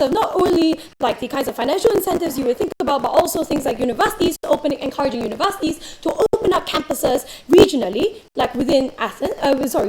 of not only like the kinds of financial incentives you would think about, but also things like universities, encouraging universities to open up campuses regionally, like within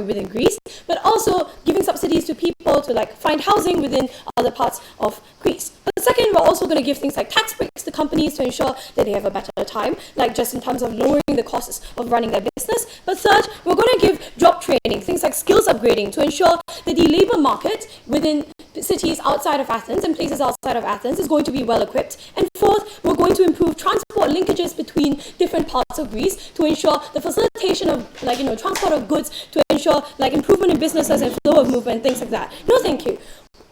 within Greece, but also giving subsidies to people to like find housing within other parts of Greece. But second, we're also going to give things like tax breaks to companies to ensure that they have a better time, like just in terms of lowering the costs of running their business. But third, we're going to give job training, things like skills upgrading, to ensure that the labor market within cities outside of Athens and places outside of Athens is going to be well equipped. And fourth, we're going to improve transport linkages between different parts of Greece to ensure the facilitation of transport of goods, to ensure like improvement in businesses and flow of movement, things like that. No, thank you.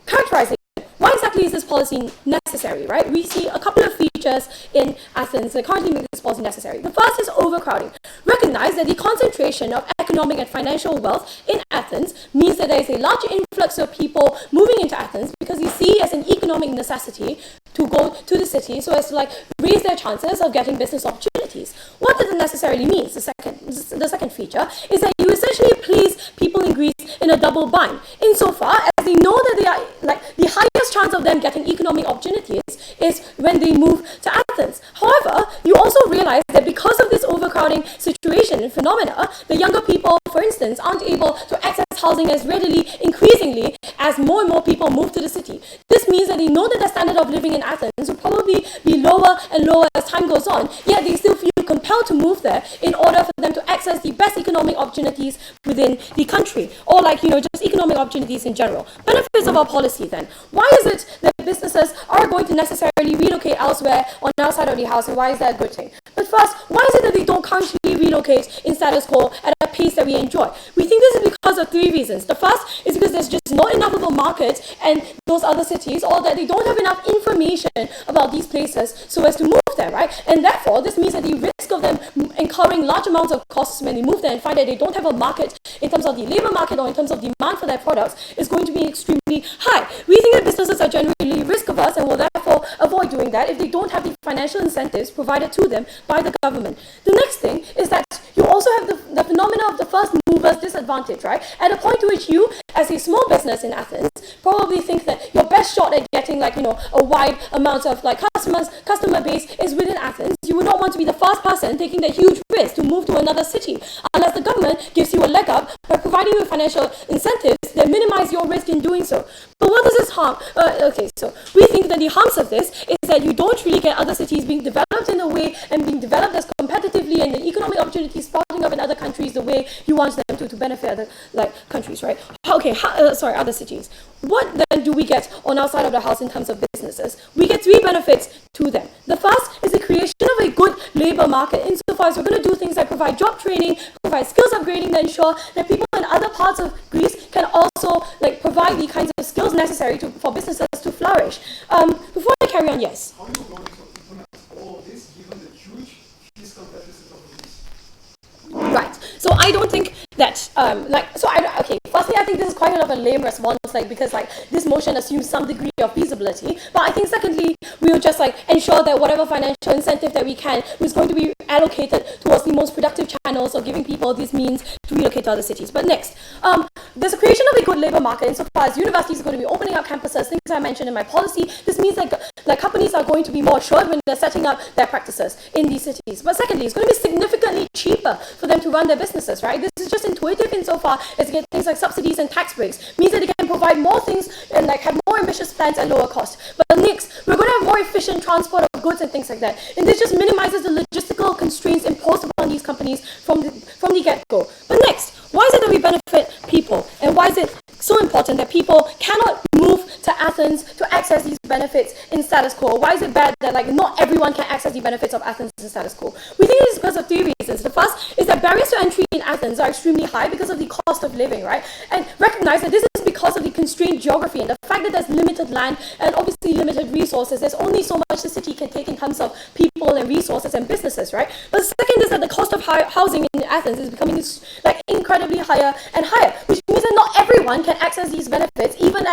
Characterizing. Why exactly is this policy necessary, right? We see a couple of features in Athens that currently make this policy necessary. The first is overcrowding. Recognize that the concentration of economic and financial wealth in Athens means that there is a large influx of people moving into Athens because they see it as an economic necessity to go to the city so as to like raise their chances of getting business opportunities. What does it necessarily mean? The second feature is that you essentially place people in Greece in a double bind, insofar as they know that they are like the highest chance of them getting economic opportunities is when they move to Athens. However, you also realize that because of this overcrowding situation and phenomena, the younger people, for instance, aren't able to access housing as readily, increasingly, as more and more people move to the city. This means that they know that the standard of living in Athens will probably be lower and lower as time goes on, yet they still feel compelled to move there in order for them to access the best economic opportunities within the country, or like, just economic opportunities in general. Benefits of our policy then. Why is it that businesses are going to necessarily relocate elsewhere on outside of the house, and why is that a good thing? But first, why is it that they don't currently relocate in status quo at a pace that we enjoy? We think this is because of three reasons. The first is because there's just not enough of a market and those other cities, or that they don't have enough information about these places so as to move there, right? And therefore, this means that the risk of them incurring large amounts of costs when they move there and find that they don't have a market in terms of the labor market or in terms of demand for their products is going to be extremely high. We think that businesses are generally risk averse and will therefore avoid doing that if they don't have the financial incentives provided to them by the government. The next thing is that you also have the phenomena of the first mover's disadvantage, right? At a point to which you, as a small business in Athens, probably think that your best shot at getting a wide amount of customer base is within Athens. You would not want to be the first person taking the huge risk to move to another city unless the government gives you a leg up by providing you with financial incentives that minimize your risk in doing so. But what does this harm? So we think that the harms of this is that you don't really get other cities being developed in a way and being developed as competitively, and the economic opportunities sprouting up in other countries the way you want them to benefit other countries, right? Other cities. What then do we get on our side of the house in terms of businesses? We get three benefits to them. The first is the creation of a good labor market, insofar as we're going to do things like provide job training, provide skills upgrading to ensure that people in other parts of Greece can also provide the kinds of skills necessary for businesses to flourish. Before I carry on, yes? How are you going to implement all of this given the huge fiscal deficit of Greece? Right. So I don't think that, firstly, I think this is quite a lame response, because this motion assumes some degree of feasibility. But I think secondly, we will just ensure that whatever financial incentive that we can is going to be allocated towards the most productive channels of giving people these means to relocate to other cities. But next, there's a creation of a good labor market insofar as universities are going to be opening up campuses, things I mentioned in my policy. This means companies are going to be more assured when they're setting up their practices in these cities. But secondly, it's going to be significantly cheaper for them to run their businesses, right? This is just intuitive insofar as to get things like subsidies and tax breaks. Means that they can provide more things and have more ambitious plans at lower cost. But next, we're going to have more efficient transport of goods and things like that. And this just minimizes the logistical constraints imposed upon these companies from the get-go. But next, why is it that we benefit people? And why is it so important that people cannot move to Athens to access these benefits in status quo? Why is it bad that not everyone can access the benefits of Athens in status quo? We think it is because of three reasons. The first is that barriers to entry in Athens are extremely high because of the cost of living, right? And recognize that this is because of the constrained geography and the fact that there's limited land and obviously limited resources. There's only so much the city can take in terms of people and resources and businesses, right? But second is that the cost of housing in Athens is becoming incredibly higher and higher, which means that not everyone can access these benefits, even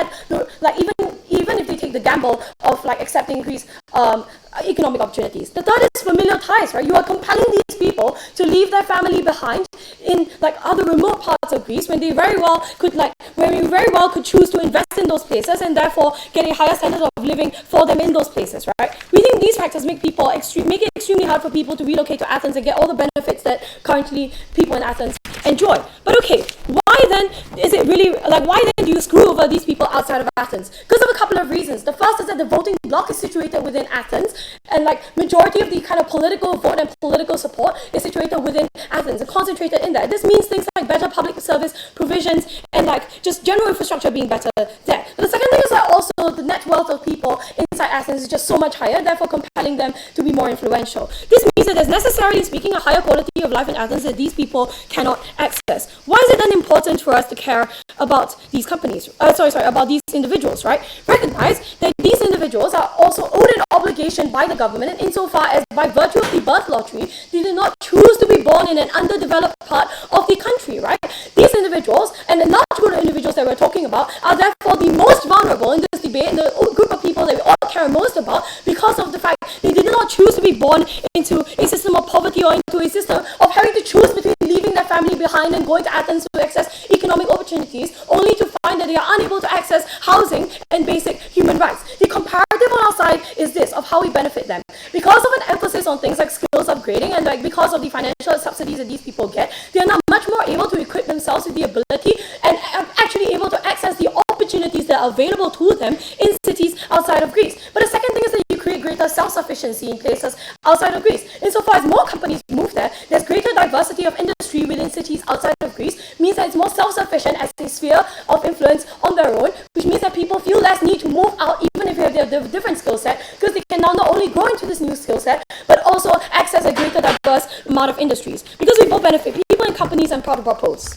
if they take the gamble of like accepting Greece economic opportunities. The third is familial ties, right? You are compelling these people to leave their family behind in like other remote parts of Greece when they very well could choose to invest in those places and therefore get a higher standard of living for them in those places, right? We think these factors make it extremely hard for people to relocate to Athens and get all the benefits that currently people in Athens enjoy. But okay, why then do you screw over these people outside of Athens? Because of a couple of reasons. The first is that the voting bloc is situated within Athens, and like majority of the kind of political vote and political support is situated within Athens and concentrated in there. This means things like better public service provisions and like just general infrastructure being better there. But the second thing is that also the net wealth of people inside Athens is just so much higher, therefore compelling them to be more influential. This means that there's necessarily speaking a higher quality of life in Athens that these people cannot access. Why is it then important for us to care about these companies? About these individuals, right? Recognize that these individuals are also owed an obligation by the government, and insofar as by virtue of the birth lottery, they did not choose to be born in an underdeveloped part of the country, right? These individuals, and the large group of individuals that we're talking about, are therefore the most vulnerable in this debate, and the group of people that we all care most about, because of the fact they did not choose to be born into a system of poverty or into a system of having to choose between leaving their family behind and going to Athens to access economic opportunities, only to find that they are unable to access housing and basic human rights. The comparative on our side is this, of how we benefit them. Because of an emphasis on things like skills upgrading and like because of the financial subsidies that these people get, they are now much more able to equip themselves with the ability and actually able to access the opportunities that are available to them in cities outside of Greece. But the second thing is that you create greater self-sufficiency in places outside of Greece. Insofar as more companies move there, there's greater diversity of industry within cities outside of Greece, means that it's more self-sufficient as a sphere of influence on their own, which means that people feel less need to move out even if they have their different skill set, because they can now not only grow into this new skill set, but also access a greater diverse amount of industries. Because we both benefit, people and companies, I'm proud to propose.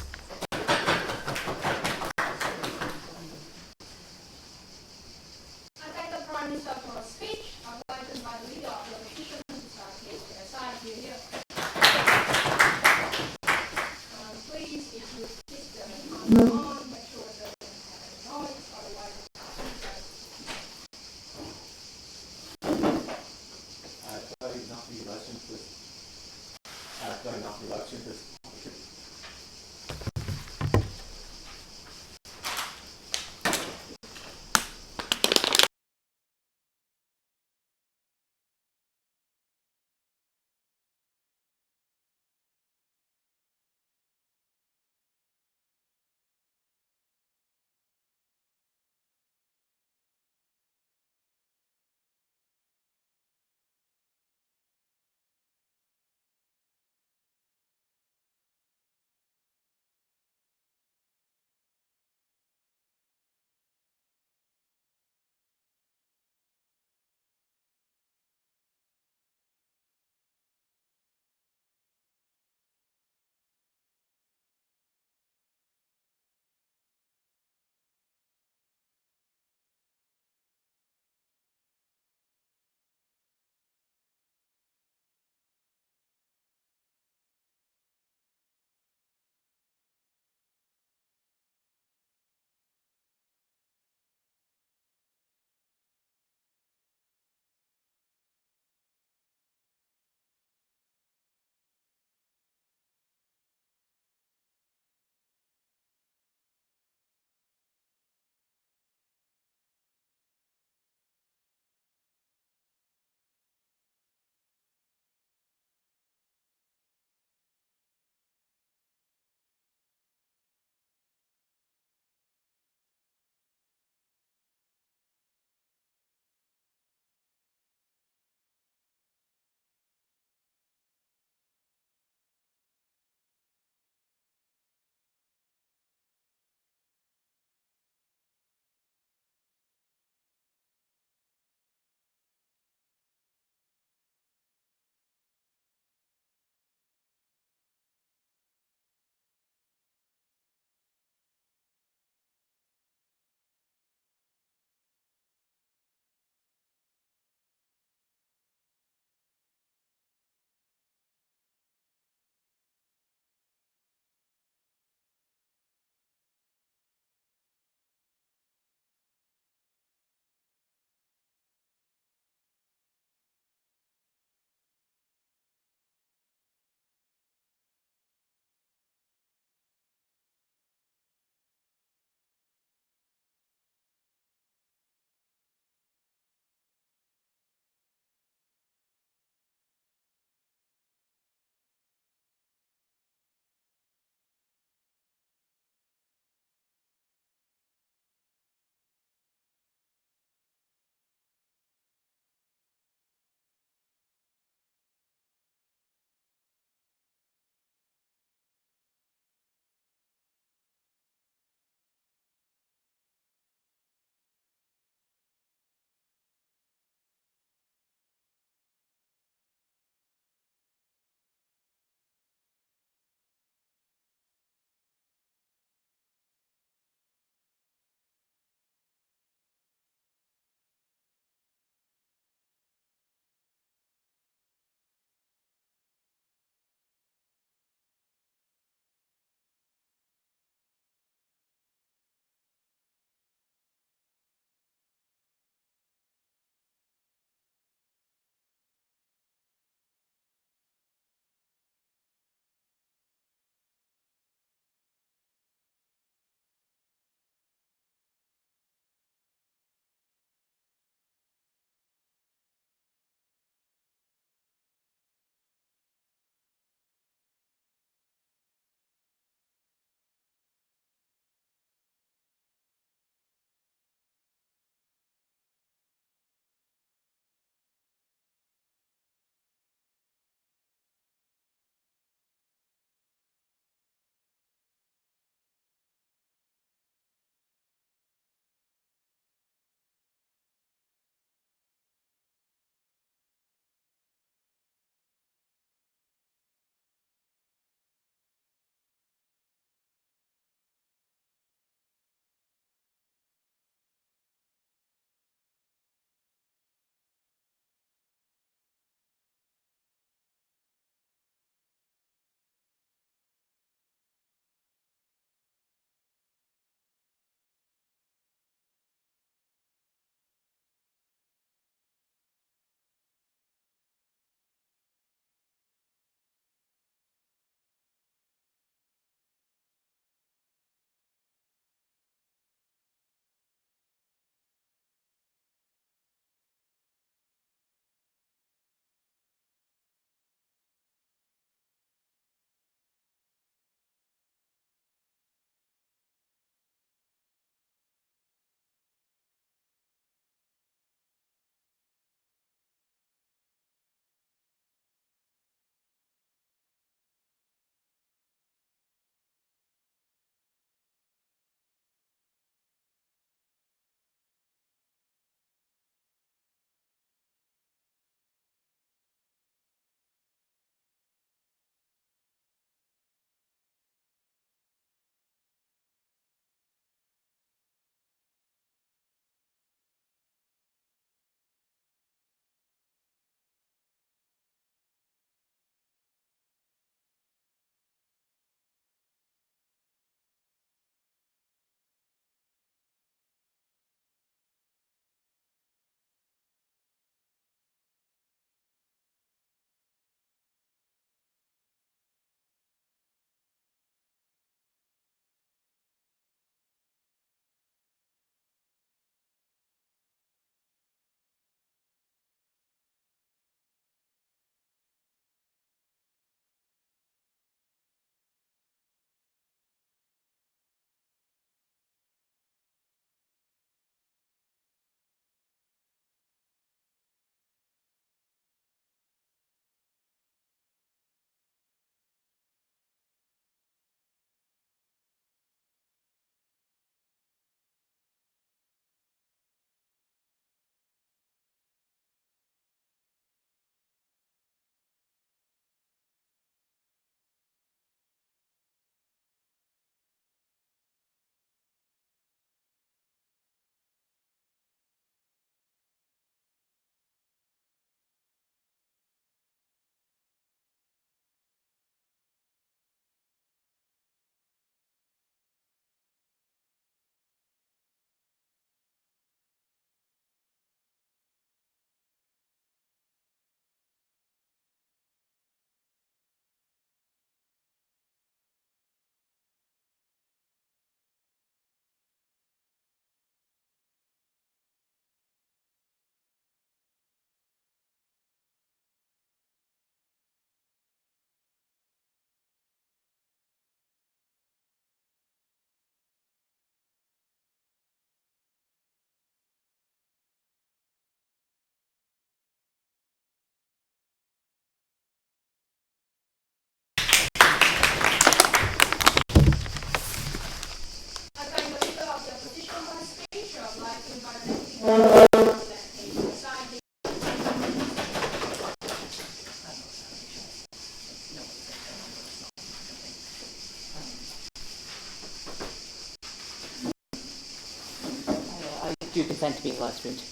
to being live streamed.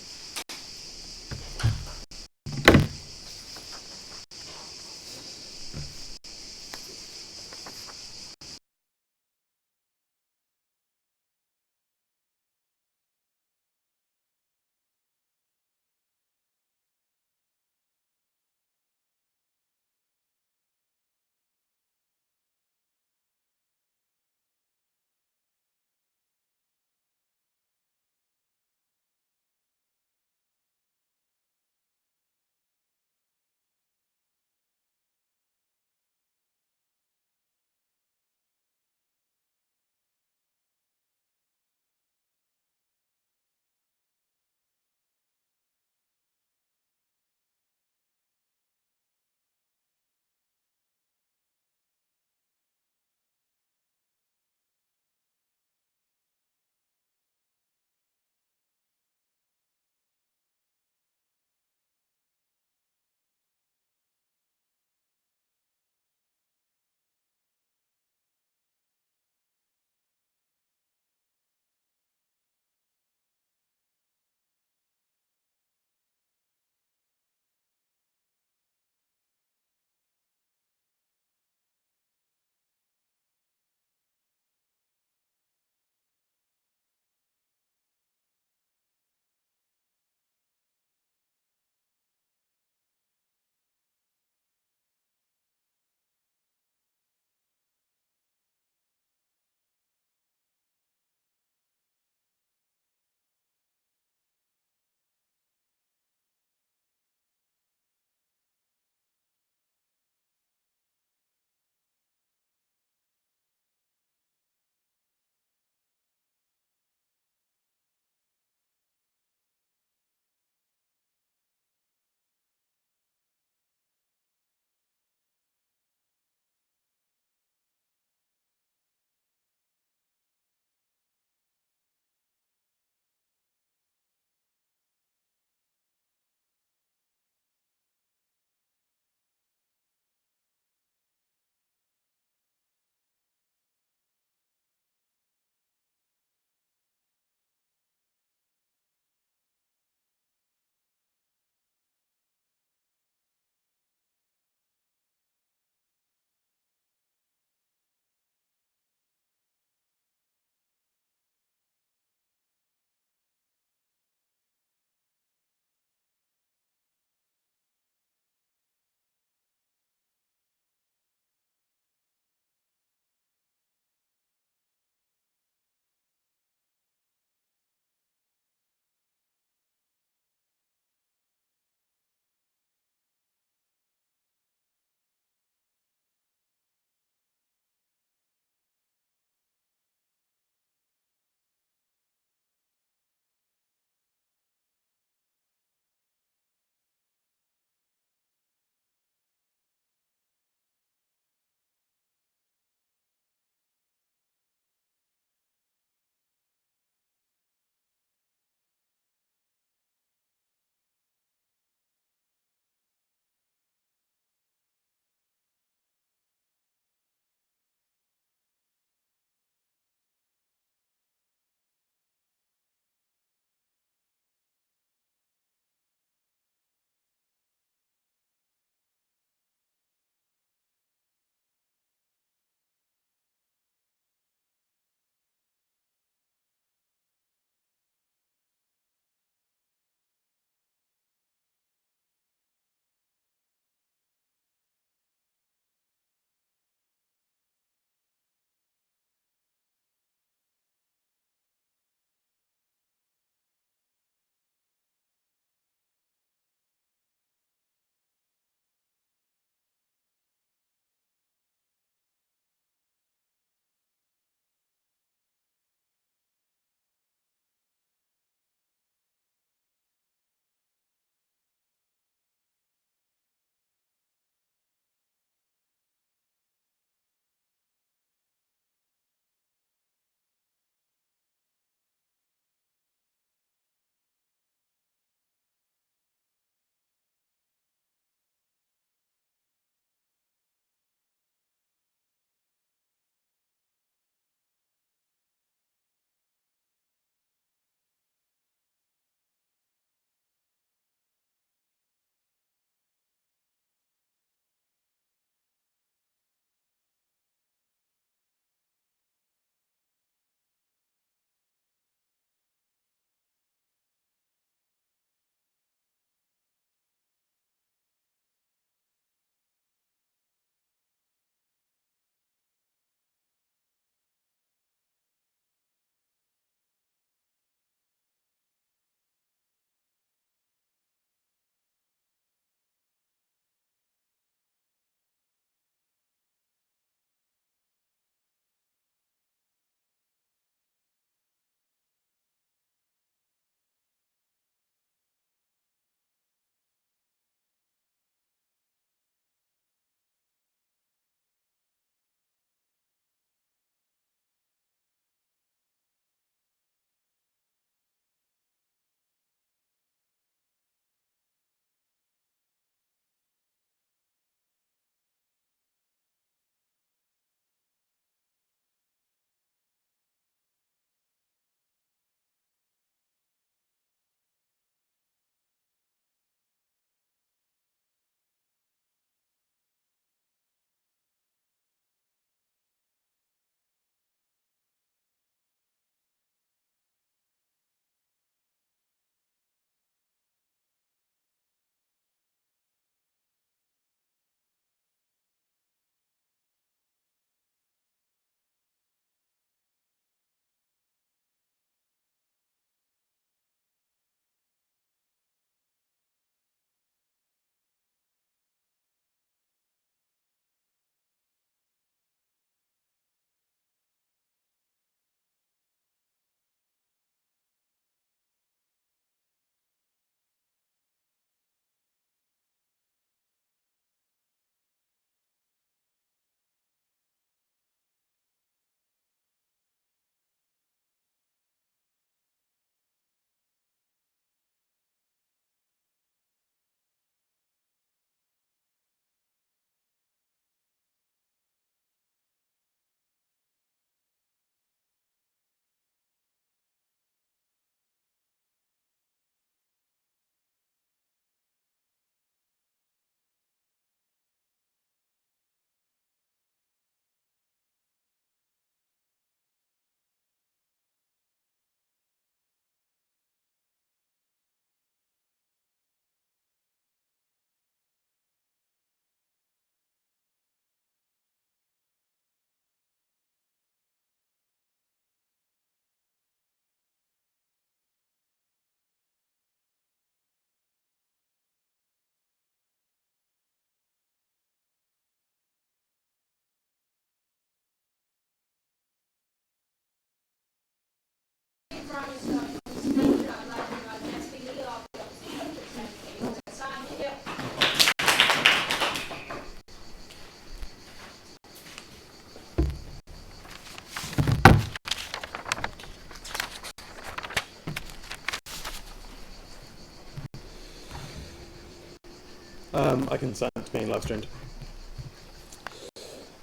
I consent to being live streamed.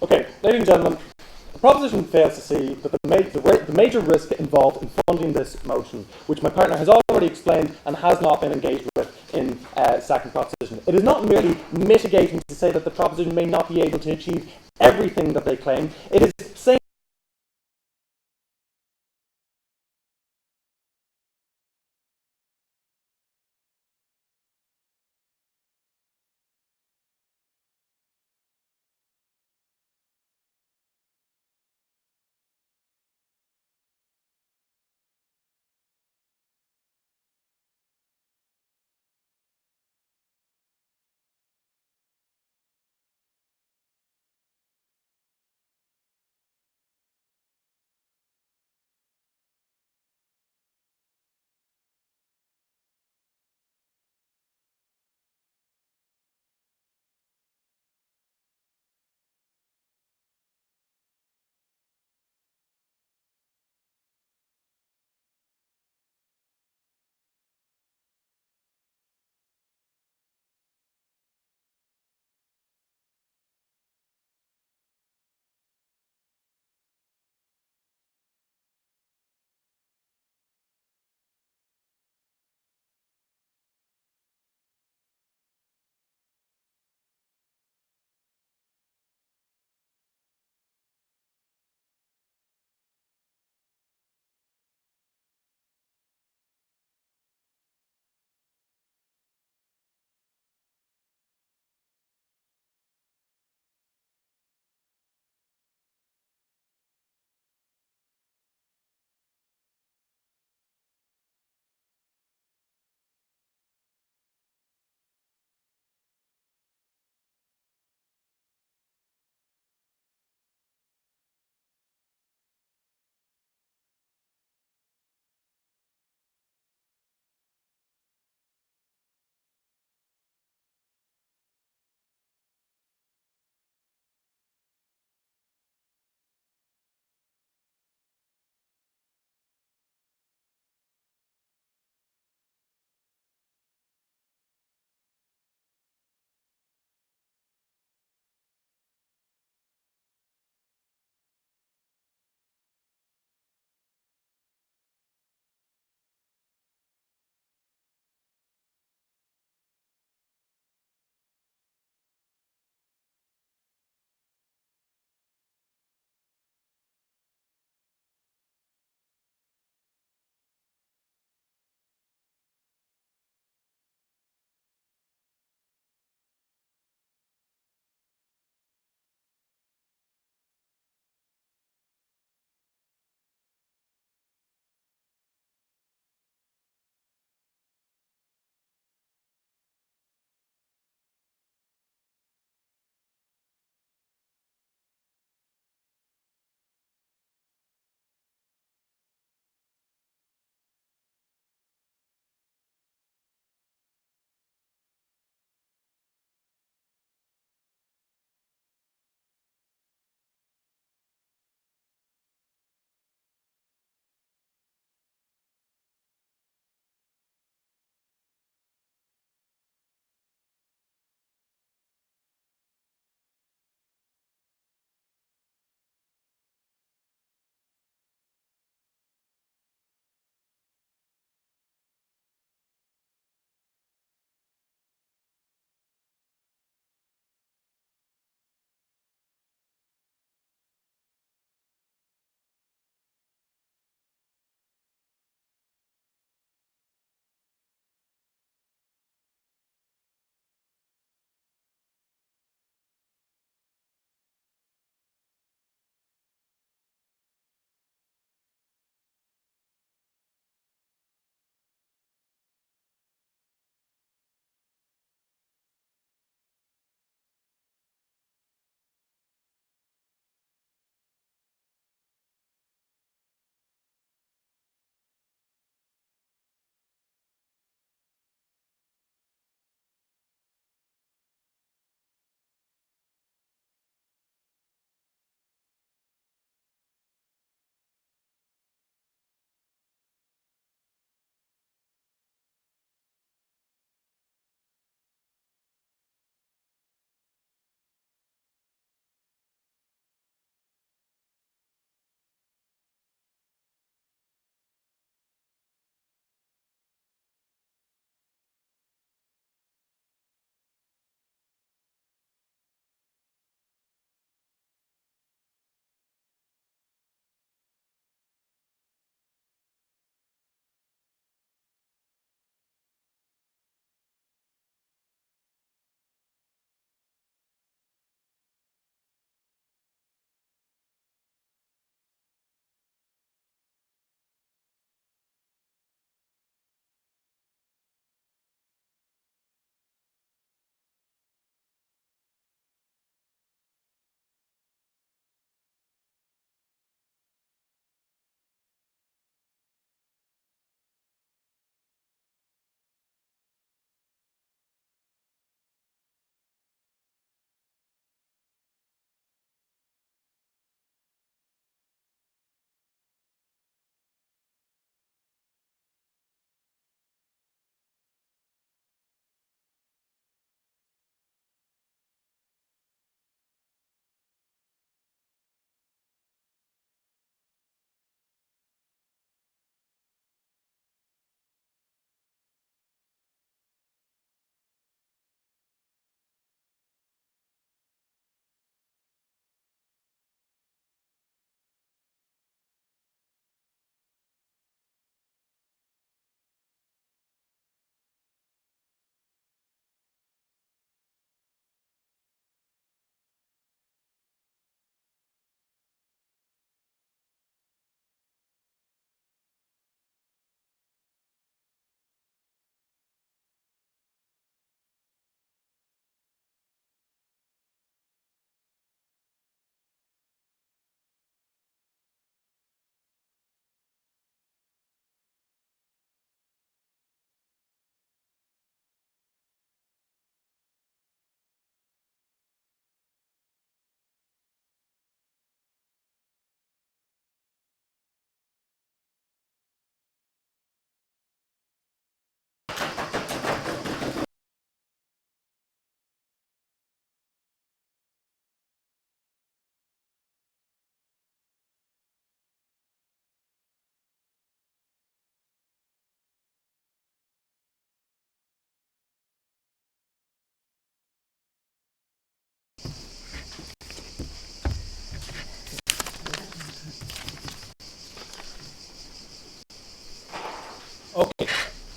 Okay, ladies and gentlemen, the proposition fails to see that the major risk involved in funding this motion, which my partner has already explained and has not been engaged with in second proposition. It is not merely mitigating to say that the proposition may not be able to achieve everything that they claim. It is saying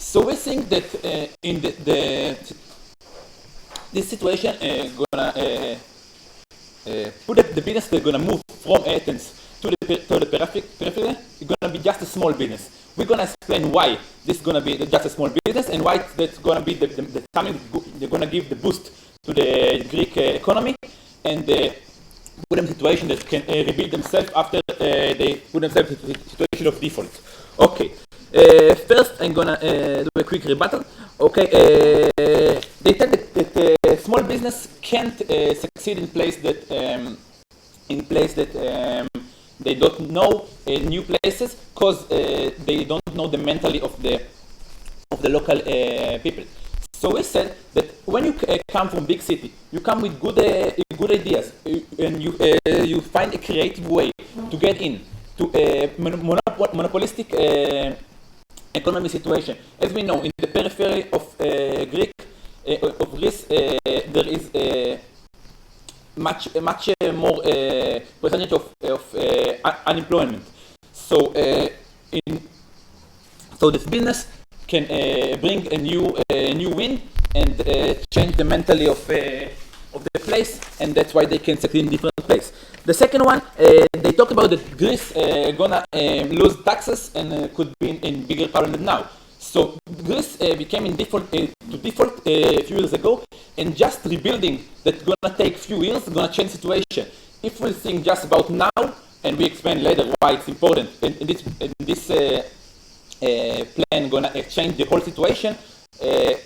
So we think that in this situation gonna put the business that's gonna move from Athens to the periphery. It's gonna be just a small business. We're gonna explain why this is gonna be just a small business and why that's gonna be the time they're gonna give the boost to the Greek economy and put them in a situation that can rebuild themselves after they put themselves in a situation of default. Okay. First, I'm gonna do a quick rebuttal. Okay, they tell that small business can't succeed in place that they don't know new places because they don't know the mentally of the local people. So we said that when you come from big city, you come with good ideas, and you find a creative way to get in to a monopolistic economic situation. As we know, in the periphery of Greece, there is much more percentage of unemployment. So so this business can bring a new wind and change the mentally of the place, and that's why they can succeed in different places. The second one, they talk about that Greece gonna lose taxes and could be in bigger problem than now. So Greece became in default a few years ago, and just rebuilding that's gonna take few years gonna change the situation. If we think just about now, and we explain later why it's important, and this plan gonna change the whole situation.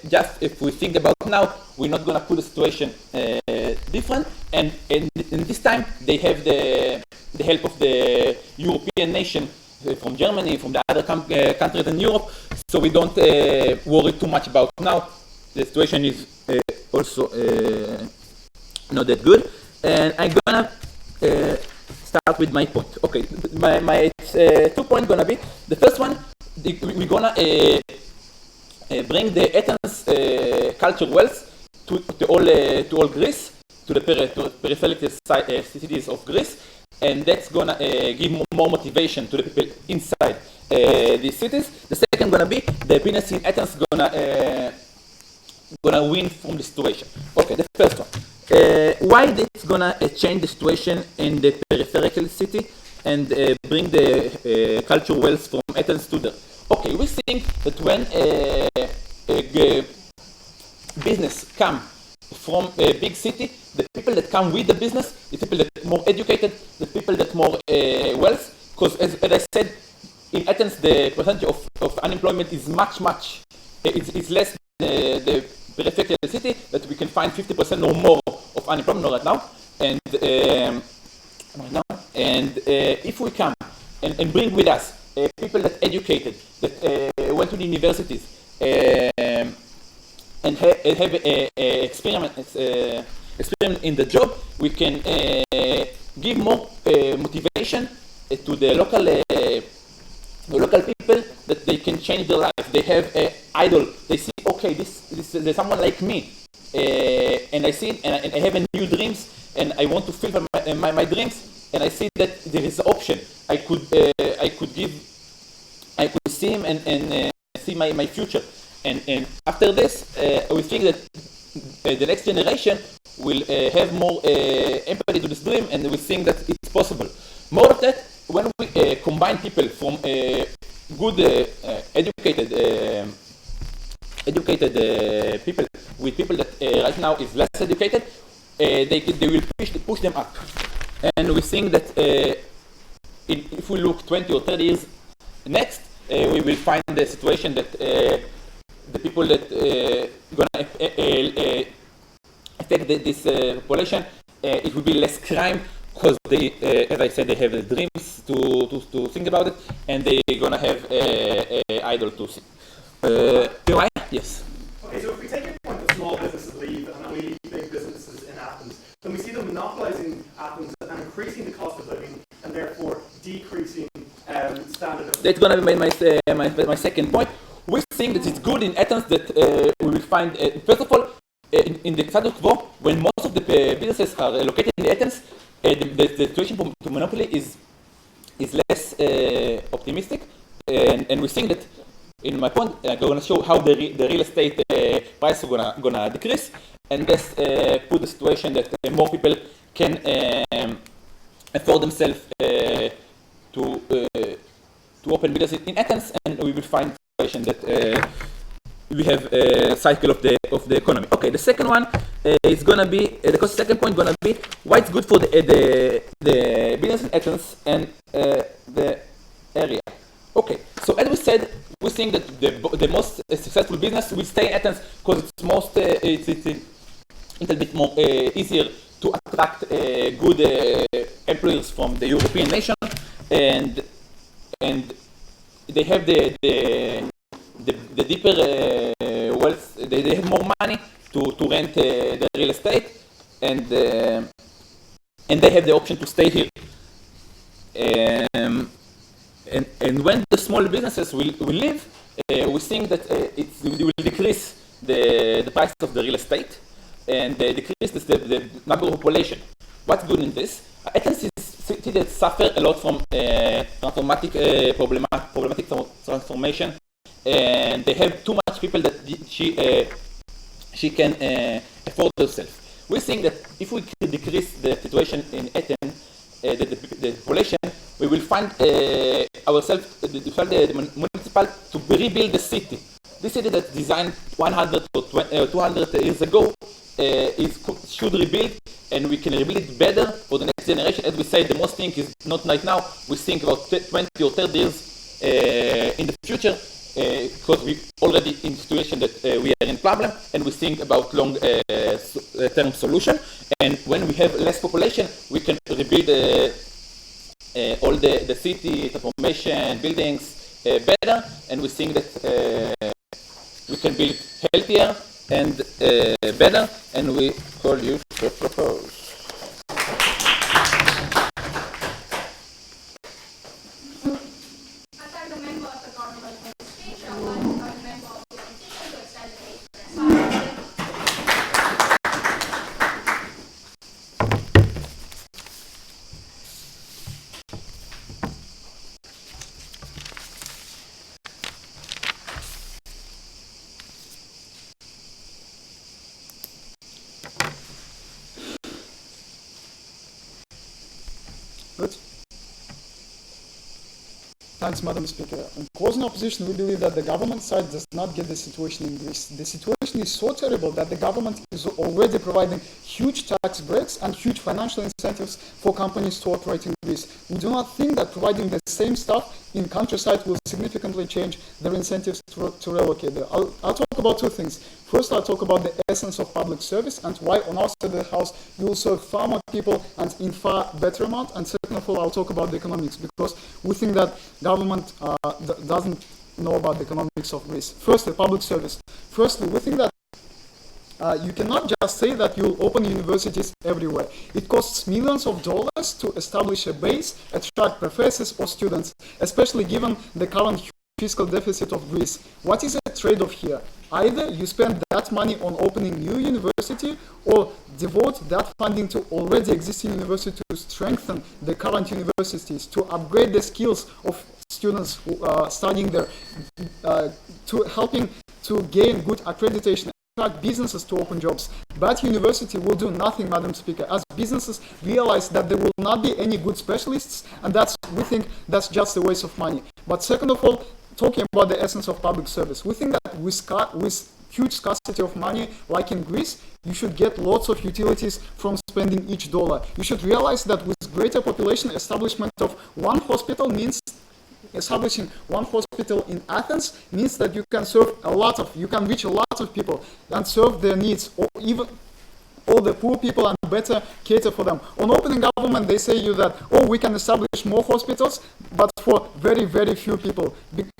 Just if we think about now, we're not gonna put the situation different, and this time they have the help of the European nation from Germany, from the other countries in Europe, so we don't worry too much about now. The situation is also not that good, and I'm gonna start with my point. Okay, my 2 points gonna be the first one. We're gonna bring the Athens culture wealth to all Greece, to the peripheral cities of Greece, and that's gonna give more motivation to the people inside these cities. The second gonna be the business in Athens gonna win from the situation. Okay, the first one. Why this gonna change the situation in the peripheral city and bring the culture wealth from Athens to the. Okay, we think that when business come from a big city, the people that come with the business, the people that are more educated, the people that more wealth, because as I said, in Athens the percentage of unemployment is much it's less than the peripheral city, that we can find 50% or more of unemployment right now, and if we come and bring with us people that educated, that went to the universities, and have experiment in the job, we can give more motivation to the local people, that they can change their life. They have an idol. They see, okay, there's someone like me, and I see, and I have a new dreams, and I want to fulfill my dreams, and I see that there is an option. I could see him and see my future. And after this, we think that the next generation will have more empathy to this dream, and we think that it's possible. More of that, when we combine people from good, educated people with people that right now is less educated, they will push them up. And we think that if we look 20 or 30 years next, we will find the situation that the people that gonna affect this population, it will be less crime, because they, as I said, they have the dreams to think about it, and they're gonna have a idol to see. Yes. Okay, so if we take your point that small businesses leave and leave big businesses in Athens, then we see them monopolizing Athens and increasing the cost of living, and therefore decreasing standard of. That's gonna be my second point. We think that it's good in Athens that we will find, first of all, in the status quo, when most of the businesses are located in Athens, the situation to monopoly is less optimistic, and we think that in my point, I'm going to show how the real estate price is gonna decrease, and this put the situation that more people can afford themselves to open business in Athens, and we will find a situation that we have a cycle of the economy. Okay, the second one is gonna be the second point gonna be why it's good for the business in Athens and the area. Okay, so as we said, we think that the most successful business will stay in Athens because it's a little bit more easier to attract good employees from the European nation, and they have the deeper wealth. They have more money to rent the real estate, and they have the option to stay here. And when the small businesses will leave, we think that it will decrease the price of the real estate and decrease the number of population. What's good in this? Athens is a city that suffers a lot from problematic transformation, and they have too much people that she can afford herself. We think that if we decrease the situation in Athens, the population, we will find ourselves, the municipal, to rebuild the city. This city that designed 100 or 200 years ago should rebuild, and we can rebuild it better for the next generation. As we say, the most thing is not right now. We think about 20 or 30 years in the future, because we already in a situation that we are in problem, and we think about long-term solution. And when we have less population, we can rebuild all the city, transformation, buildings better, and we think that we can build healthier and better, and we call you to propose. Good. Thanks, Madam Speaker. In closing opposition, we believe that the government side does not get the situation in Greece. The situation is so terrible that the government is already providing huge tax breaks and huge financial incentives for companies to operate in Greece. We do not think that providing the same stuff in countryside will significantly change their incentives to relocate there. I'll talk about two things. First, I'll talk about the essence of public service and why on our side of the house you will serve far more people and in far better amount. And second of all, I'll talk about the economics, because we think that government doesn't know about the economics of Greece. First, the public service. Firstly, we think that you cannot just say that you'll open universities everywhere. It costs millions of dollars to establish a base, attract professors or students, especially given the current fiscal deficit of Greece. What is the trade-off here? Either you spend that money on opening new university, or devote that funding to already existing universities to strengthen the current universities, to upgrade the skills of students who are studying there, to helping to gain good accreditation, attract businesses to open jobs. But university will do nothing, Madam Speaker, as businesses realize that there will not be any good specialists, and we think that's just a waste of money. But second of all, talking about the essence of public service, we think that with huge scarcity of money, like in Greece, you should get lots of utilities from spending each dollar. You should realize that with greater population, establishment of one hospital means establishing one hospital in Athens means that you can you can reach a lot of people and serve their needs, or even all the poor people, and better cater for them. On opening government, they say you that, we can establish more hospitals, but for very, very few people.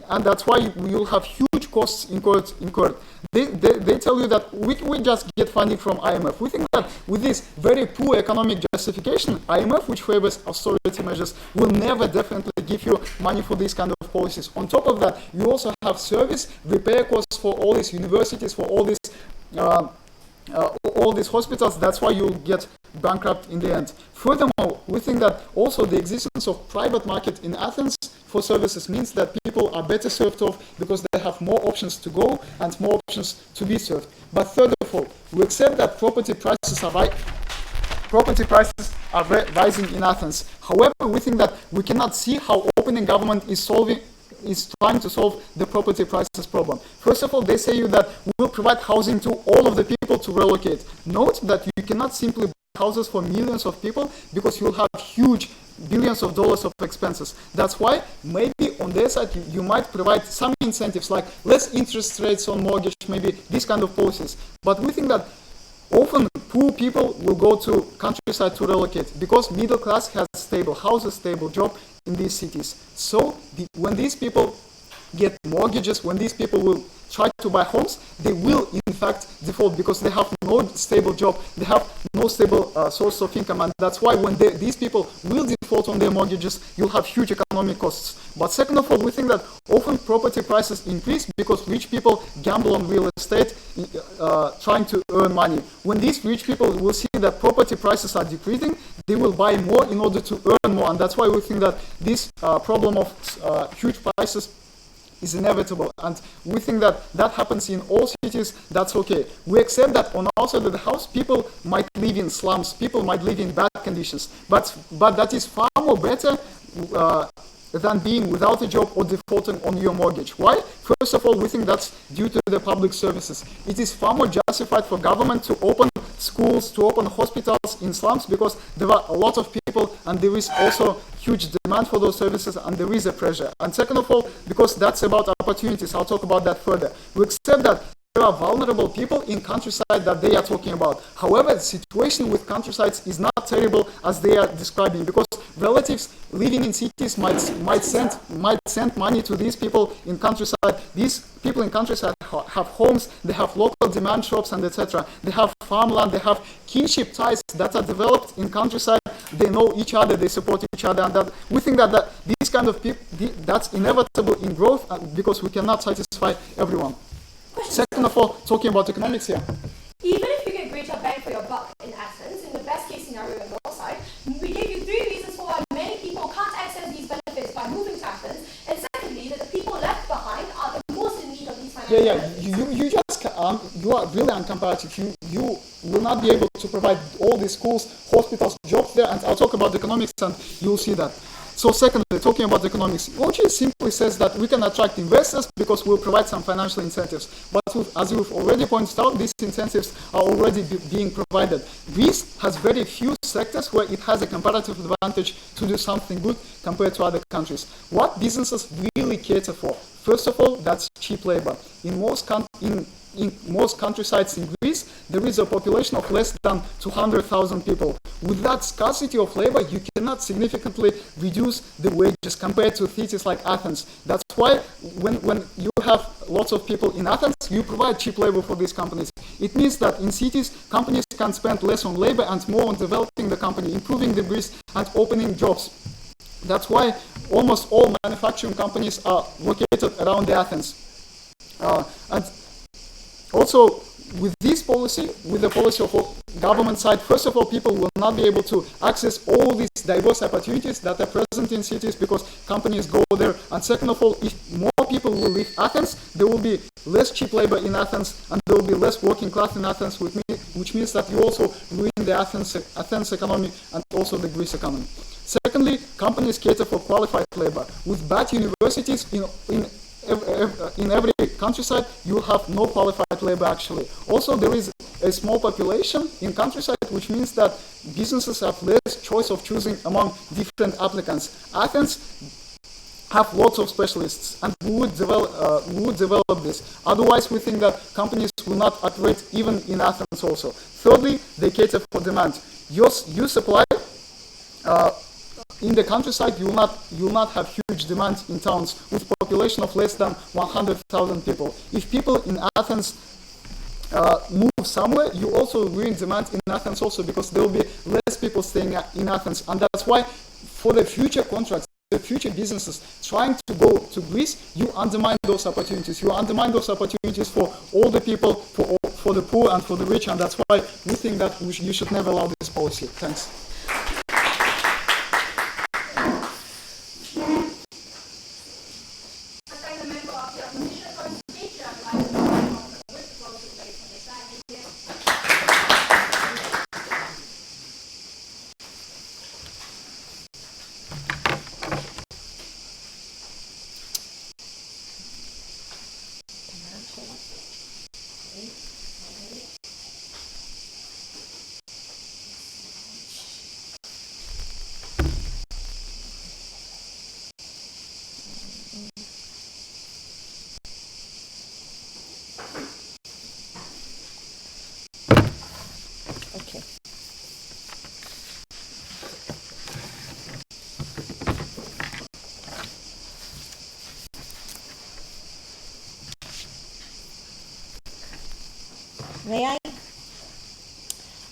And that's why you'll have huge costs incurred. They tell you that we just get funding from IMF. We think that with this very poor economic justification, IMF, which favors austerity measures, will never definitely give you money for these kind of policies. On top of that, you also have service, repair costs for all these universities, for all these hospitals. That's why you'll get bankrupt in the end. Furthermore, we think that also the existence of private market in Athens for services means that people are better served off because they have more options to go and more options to be served. But third of all, we accept that property prices are rising in Athens. However, we think that we cannot see how opening government is trying to solve the property prices problem. First of all, they say you that we'll provide housing to all of the people to relocate. Note that you cannot simply buy houses for millions of people because you'll have huge billions of dollars of expenses. That's why maybe on their side you might provide some incentives like less interest rates on mortgage, maybe these kind of policies. But we think that often poor people will go to countryside to relocate because middle class has stable houses, stable job in these cities. So when these people get mortgages, when these people will try to buy homes, they will in fact default because they have no stable job, they have no stable source of income, and that's why when these people will default on their mortgages, you'll have huge economic costs. But second of all, we think that often property prices increase because rich people gamble on real estate, trying to earn money. When these rich people will see that property prices are decreasing, they will buy more in order to earn more, and that's why we think that this problem of huge prices is inevitable, and we think that that happens in all cities. That's okay. We accept that on our side of the house, people might live in slums, people might live in bad conditions, but that is far more better than being without a job or defaulting on your mortgage. Why? First of all, we think that's due to the public services. It is far more justified for government to open schools, to open hospitals in slums because there are a lot of people and there is also huge demand for those services and there is a pressure. And second of all, because that's about opportunities, I'll talk about that further. We accept that there are vulnerable people in countryside that they are talking about. However, the situation with countrysides is not terrible as they are describing because relatives living in cities might send money to these people in countryside. These people in countryside have homes, they have local demand shops and etc. They have farmland, they have kinship ties that are developed in countryside. They know each other, they support each other, and that we think that these kind of people, that's inevitable in growth because we cannot satisfy everyone. Second of all, talking about economics here. Even if you get greater bang for your buck in Athens, in the best case scenario on your side, we gave you 3 reasons for why many people can't access these benefits by moving to Athens, and secondly, that the people left behind are the most in need of these financial benefits. You are really uncomparative. You will not be able to provide all these schools, hospitals, jobs there, and I'll talk about economics and you'll see that. So secondly, talking about economics, EUDC simply says that we can attract investors because we'll provide some financial incentives. But as you've already pointed out, these incentives are already being provided. Greece has very few sectors where it has a comparative advantage to do something good compared to other countries. What businesses really cater for? First of all, that's cheap labor. In most countrysides in Greece, there is a population of less than 200,000 people. With that scarcity of labor, you cannot significantly reduce the wages compared to cities like Athens. That's why when you have lots of people in Athens, you provide cheap labor for these companies. It means that in cities, companies can spend less on labor and more on developing the company, improving the Greece and opening jobs. That's why almost all manufacturing companies are located around Athens. And also, with this policy, with the policy of government side, first of all, people will not be able to access all these diverse opportunities that are present in cities because companies go there. And second of all, if more people will leave Athens, there will be less cheap labor in Athens and there will be less working class in Athens, which means that you also ruin the Athens economy and also the Greece economy. Secondly, companies cater for qualified labor. With bad universities in every countryside, you have no qualified labor actually. Also, there is a small population in countryside, which means that businesses have less choice of choosing among different applicants. Athens have lots of specialists, and we would develop this. Otherwise, we think that companies will not operate even in Athens also. Thirdly, they cater for demand. You supply in the countryside, you will not have huge demand in towns with population of less than 100,000 people. If people in Athens move somewhere, you also ruin demand in Athens also because there will be less people staying in Athens. And that's why for the future contracts, the future businesses trying to go to Greece, you undermine those opportunities. You undermine those opportunities for all the people, for the poor and for the rich. And that's why we think that you should never allow this policy. Thanks.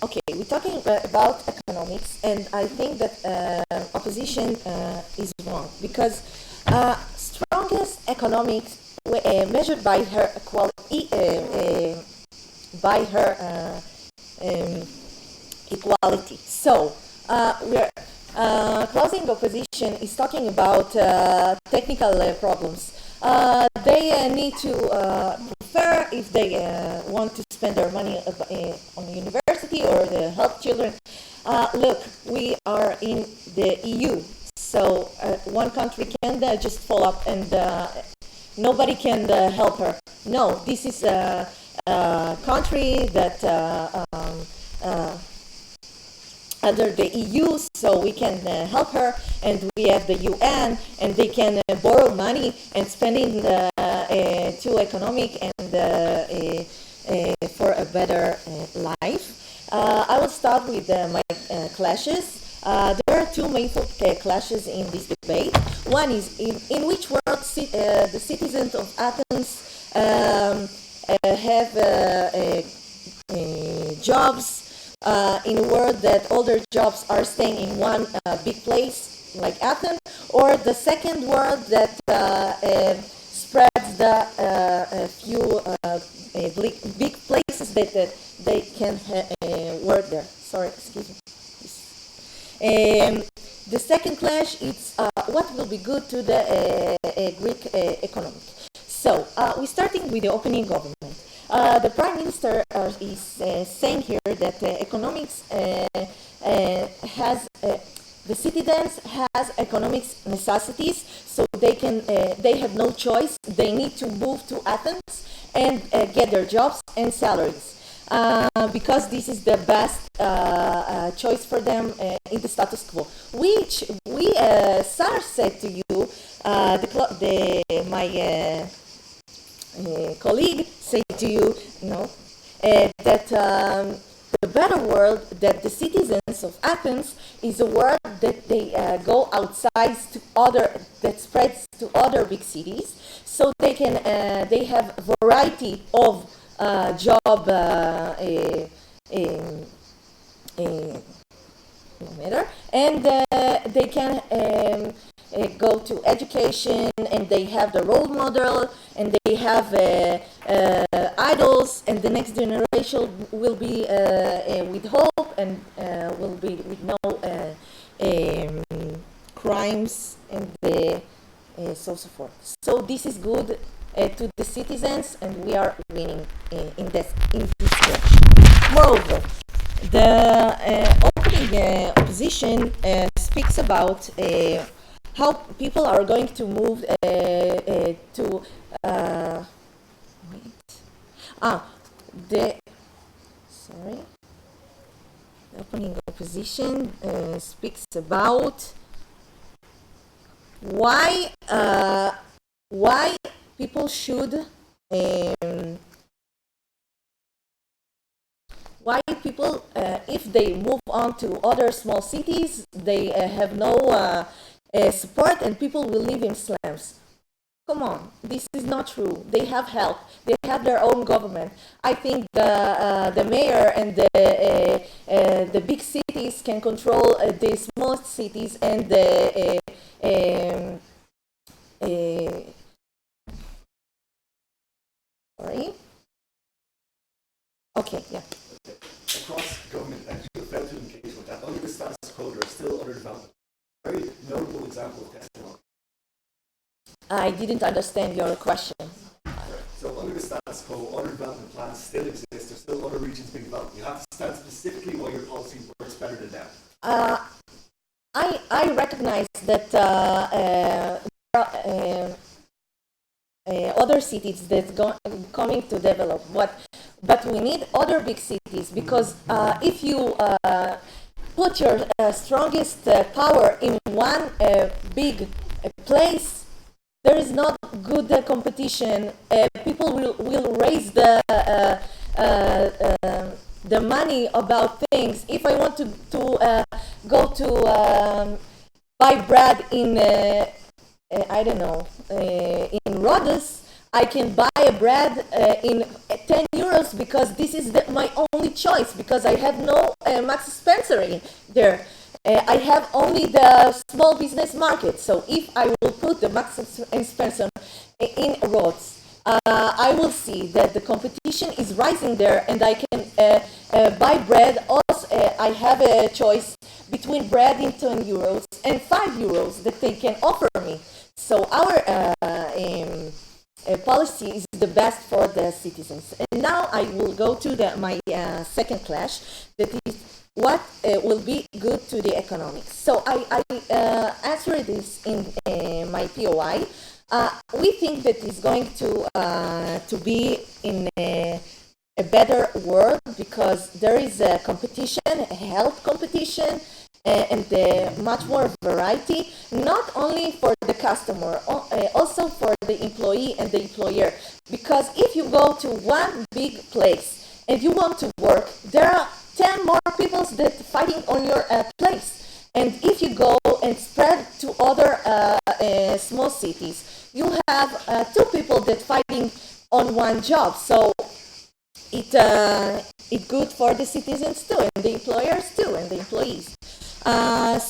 Okay, we're talking about economics, and I think that opposition is wrong because strongest economics measured by her equality. So we're closing opposition is talking about technical problems. They need to prefer if they want to spend their money on the university or the help children. Look, we are in the EU, so one country can just fall up and nobody can help her. No, this is a country that under the EU, so we can help her, and we have the UN, and they can borrow money and spend it to economic and for a better life. I will start with my clashes. There are two main clashes in this debate. One is in which world the citizens of Athens have jobs. In a world that all their jobs are staying in one big place like Athens, or the second world that spreads the few big places that they can work there. Sorry, excuse me. The second clash is what will be good to the Greek economy. So we're starting with the opening government. The Prime Minister is saying here that economics has the citizens has economics necessities, so they have no choice. They need to move to Athens and get their jobs and salaries because this is the best choice for them in the status quo. Which we Sar said to you, my colleague say to you, that the better world that the citizens of Athens is a world that they go outside to that spreads to other big cities, so they have a variety of job no matter, and they can go to education, and they have the role model, and they have idols, and the next generation will be with hope and will be with no crimes and so forth. So this is good to the citizens, and we are winning in this direction. Moreover, the opening opposition speaks about how people are going to move to the opening opposition speaks about why people should why people if they move on to other small cities, they have no support, and people will live in slums. Come on, this is not true. They have help. They have their own government. I think the mayor and the big cities can control the small cities and the sorry. Okay, yeah. Across government, and you failed to engage with that. Under the status quo, there are still other developments. Very notable example of testimony. I didn't understand your question. So under the status quo, other development plans still exist. There's still other regions being developed. You have to stand specifically why your policy works better than them. I recognize that there are other cities that coming to develop, but we need other big cities, because if you put your strongest power in one big place, there is not good competition. People will raise the money about things. If I want to go to buy bread in I don't know in Rhodes, I can buy a bread in 10 euros euros because this is my only choice, because I have no Max Spencer in there. I have only the small business market. So if I will put the Max and Spencer in Rhodes, I will see that the competition is rising there, and I can buy bread. Also, I have a choice between bread in 10 euros and 5 euros that they can offer me. So our policy is the best for the citizens. And now I will go to my second clash, that is what will be good to the economics. So I answered this in my POI. We think that it's going to be in a better world because there is a competition, a health competition, and much more variety, not only for the customer, also for the employee and the employer. Because if you go to one big place and you want to work, there are 10 more people that fighting on your place. And if you go and spread to other small cities, you have 2 people that fighting on one job. So it's good for the citizens too, and the employers too, and the employees.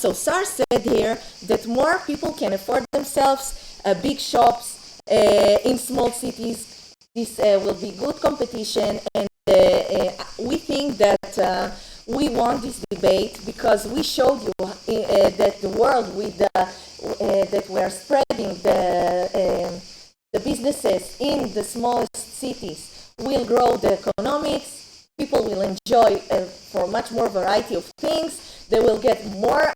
So SAR said here that more people can afford themselves big shops in small cities. This will be good competition, and we think that we won this debate because we showed you that the world with that we are spreading the businesses in the smallest cities will grow the economics. People will enjoy for much more variety of things. They will get more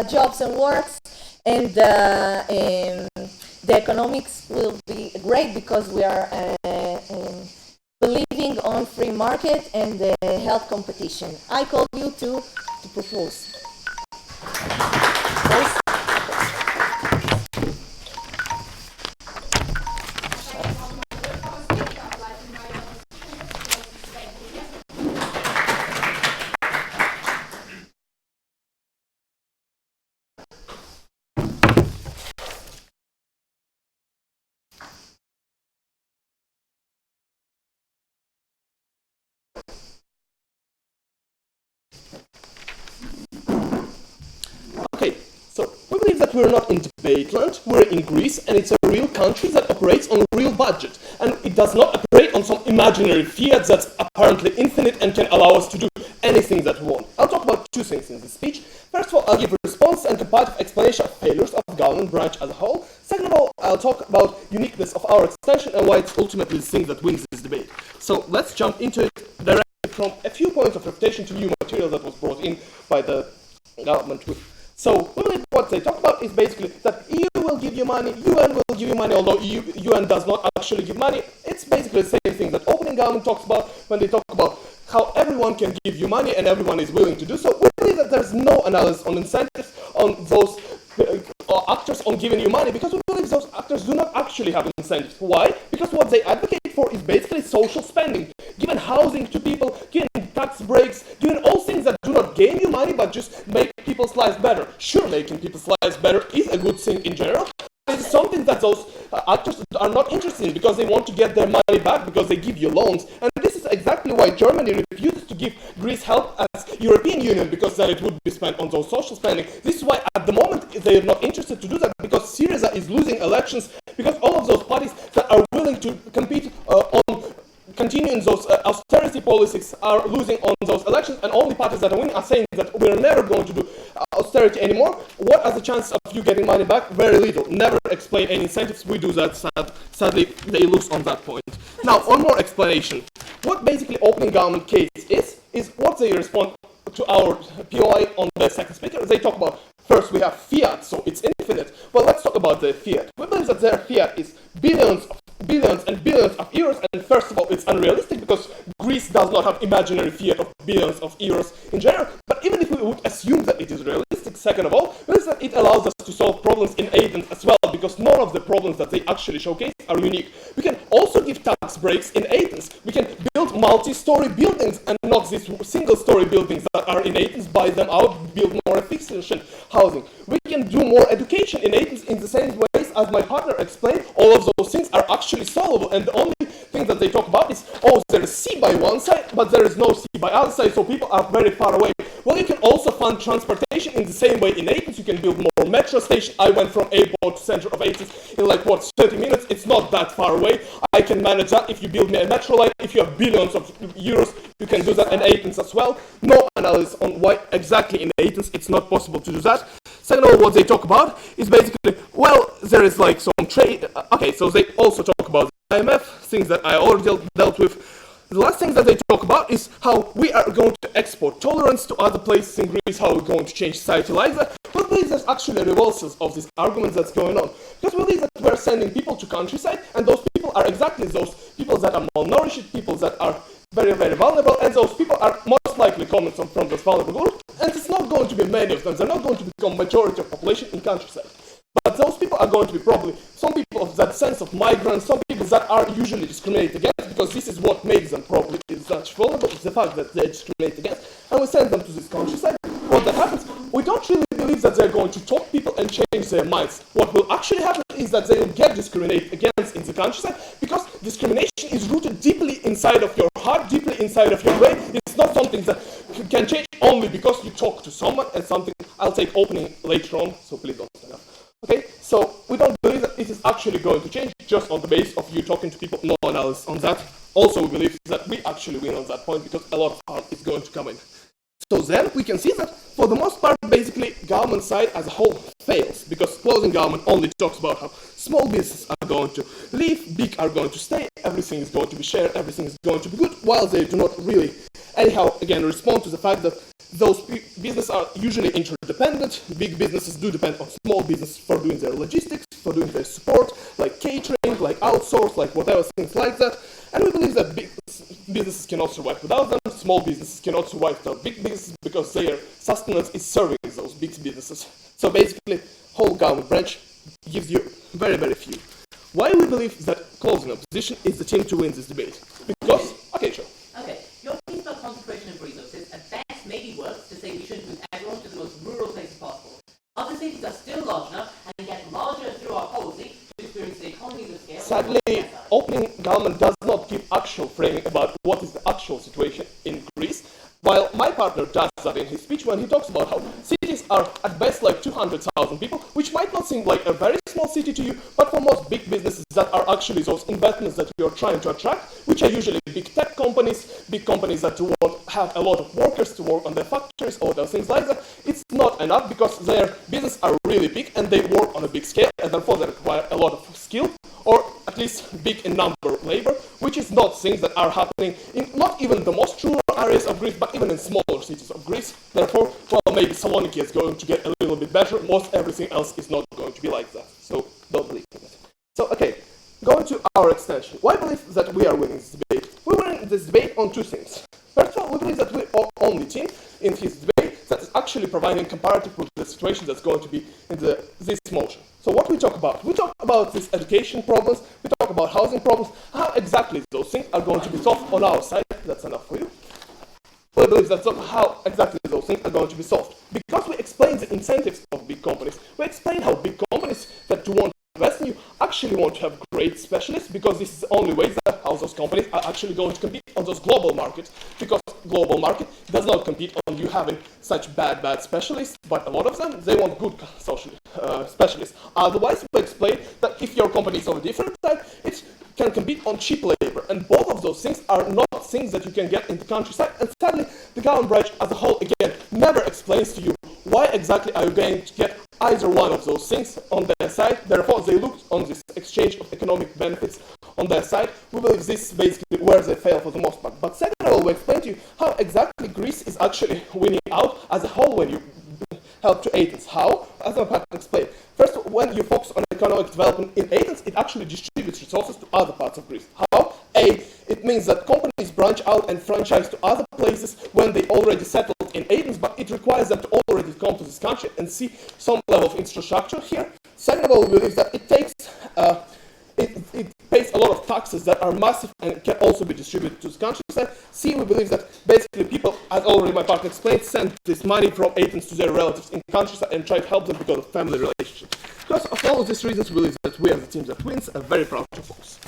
jobs and works, and the economics will be great because we are believing on free market and health competition. I call you to propose. So we believe that we're not in debate land, we're in Greece, and it's a real country that operates on a real budget. And it does not operate on some imaginary fiat that's apparently infinite and can allow us to do anything that we want. I'll talk about 2 things in this speech. First of all, I'll give a response and comparative explanation of failures of the government branch as a whole. Second of all, I'll talk about uniqueness of our extension and why it's ultimately the thing that wins this debate. So let's jump into it directly from a few points of refutation to new material that was brought in by the government. So what they talk about is basically that EU will give you money, UN will give you money, although UN does not actually give money. It's basically the same thing that opening government talks about when they talk about how everyone can give you money and everyone is willing to do so. We believe that there's no analysis on incentives on those actors on giving you money, because we believe those actors do not actually have incentives. Why? Because what they advocate for is basically social spending, giving housing to people, giving tax breaks, doing all things that do not gain you money but just make people's lives better. Sure, making people's lives better is a good thing in general. It's something that those actors are not interested in because they want to get their money back because they give you loans. And this is exactly why Germany refuses to give Greece help as European Union, because then it would be spent on those social spending. This is why at the moment they are not interested to do that, because Syriza is losing elections, because all of those parties that are willing to compete on continuing those austerity policies are losing on those elections, and only parties that are winning are saying that we're never going to do austerity anymore. What are the chances of you getting money back? Very little. Never explain any incentives. We do that. Sadly, they lose on that point. Now, one more explanation. What basically opening government case is what they respond to our POI on the second speaker. They talk about, first we have fiat, so it's infinite. Well, let's talk about the fiat. We believe that their fiat is billions and billions of euros, and first of all, it's unrealistic because Greece does not have imaginary fiat of billions of euros in general. But even if we would assume that it is realistic, second of all, it allows us to solve problems in Athens as well, because none of the problems that they actually showcase are unique. We can also give tax breaks in Athens. We can build multi-story buildings and not these single-story buildings that are in Athens, buy them out, build more efficient housing. We can do more education in Athens in the same ways as my partner explained. All of those things are actually solvable, and the only thing that they talk about is oh, there is sea by one side, but there is no sea by other side, so people are very far away. Well, you can also fund transportation in the same way in Athens. You can build more metro stations. I went from airport to center of Athens in like, 30 minutes? It's not that far away. I can manage that if you build me a metro line. If you have billions of euros, you can do that in Athens as well. No analysis on why exactly in Athens it's not possible to do that. Second of all, what they talk about is basically, well, there is like some trade. Okay, so they also talk about the IMF, things that I already dealt with. The last thing that they talk about is how we are going to export tolerance to other places in Greece, how we're going to change society like that. But believe there's actually reversals of this argument that's going on. Because we believe that we're sending people to countryside, and those people are exactly those people that are malnourished, people that are very, very vulnerable, and those people are most likely coming from this vulnerable group, and it's not going to be many of them. They're not going to become majority of population in countryside. But those people are going to be probably some people of that sense of migrants, some people that are usually discriminated against, because this is what makes them probably such vulnerable, is the fact that they're discriminated against, and we send them to this countryside. What that happens, we don't really believe that they're going to talk people and change their minds. What will actually happen is that they will get discriminated against in the countryside, because discrimination is rooted deeply inside of your heart, deeply inside of your brain. It's not something that can change only because you talk to someone, and something I'll take opening later on, so please don't stand up. Okay, so we don't believe that it is actually going to change just on the basis of you talking to people, no analysis on that. Also, we believe that we actually win on that point because a lot of harm is going to come in. So then we can see that for the most part, basically, government side as a whole fails, because closing government only talks about how small businesses are going to leave, big are going to stay, everything is going to be shared, everything is going to be good, while they do not really, anyhow, again, respond to the fact that those businesses are usually interdependent. Big businesses do depend on small businesses for doing their logistics, for doing their support, like catering, like outsource, like whatever, things like that. And we believe that big businesses cannot survive without them, small businesses cannot survive without big businesses, because their sustenance is serving those big businesses. So basically, whole government branch gives you very, very few. Why we believe that closing opposition is the team to win this debate? Because, okay, sure. Okay, your piece about concentration of resources at best maybe works to say we should move everyone to the most rural places possible. Other cities are still large enough and get larger through our policy to experience the economies of scale. Sadly, opening government does not give actual framing about what is the actual situation in Greece, while my partner does that in his speech when he talks about how cities are at best like 200,000 people, which might not seem like a very small city to you, but for most big businesses that are actually those investments that you're trying to attract, which are usually big tech companies, big companies that want to have a lot of workers to work on their factories, or those things like that, it's not enough because their businesses are really big and they work on a big scale, and therefore they require a lot of skill, or at least big in number of labor, which is not things that are happening in not even the most rural areas of Greece, but even in smaller cities of Greece. Therefore, well, maybe Saloniki is going to get a little bit better. Most everything else is not going to be like that. So don't believe in it. So, okay, going to our extension. Why believe that we are winning this debate? We're winning this debate on two things. First of all, we believe that we're the only team in his debate that is actually providing comparative with the situation that's going to be in this motion. So what we talk about? We talk about these education problems, we talk about housing problems, how exactly those things are going to be solved on our side. That's enough for you. We believe that's how exactly those things are going to be solved. Because we explain the incentives of big companies, we explain how big companies that do want to invest in you actually want to have great specialists, because this is the only way that how those companies are actually going to compete on those global markets, because global market does not compete on you having such bad specialists, but a lot of them, they want good social specialists. Otherwise, we explain that if your company is of a different type, it can compete on cheap labor, and both of those things are not things that you can get in the countryside, and sadly, the government branch as a whole, again, never explains to you why exactly are you going to get either one of those things on their side. Therefore, they look on this exchange of economic benefits on their side. We believe this is basically where they fail for the most part. But second of all, we explain to you how exactly Greece is actually winning out as a whole when you help to Athens. How? As I'm going to explain. First, when you focus on economic development in Athens, it actually distributes resources to other parts of Greece. How? It means that companies branch out and franchise to other places when they already settled in Athens, but it requires them to already come to this country and see some level of infrastructure here. Second of all, we believe that it takes it pays a lot of taxes that are massive and can also be distributed to the countryside. C, we believe that basically people, as already my partner explained, send this money from Athens to their relatives in countryside and try to help them because of family relationships. Because of all of these reasons, we believe that we are the team that wins, and very proud to folks.